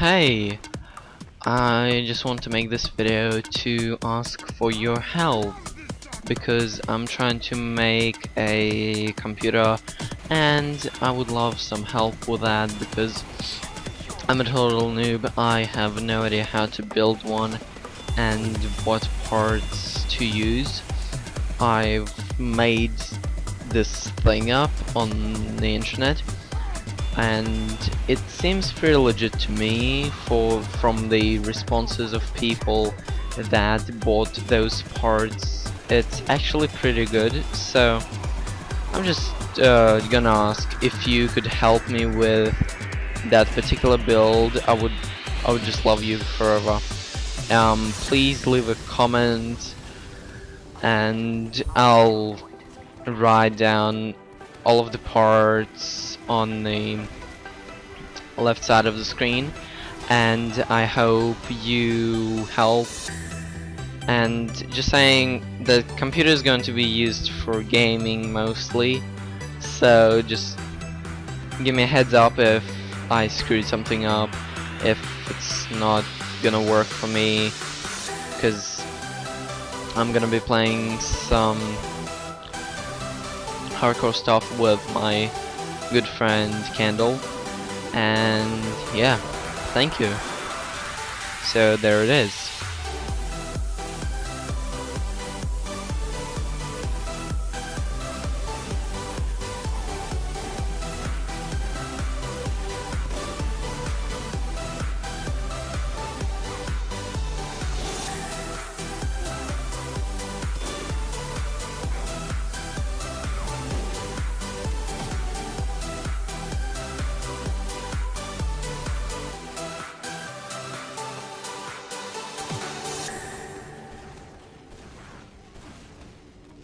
Hey, I just want to make this video to ask for your help because I'm trying to make a computer and I would love some help with that because I'm a total noob. I have no idea how to build one and what parts to use. I've made this thing up on the internet and it seems pretty legit to me from the responses of people that bought those parts. It's actually pretty good, so I'm just gonna ask if you could help me with that particular build. I would just love you forever. Please leave a comment and I'll write down all of the parts on the left side of the screen, and I hope you help. And just saying, the computer is going to be used for gaming mostly, so just give me a heads up if I screwed something up, if it's not gonna work for me, because I'm gonna be playing some hardcore stuff with my good friend Candle, and yeah, thank you. So there it is.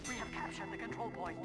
We have captured the control point.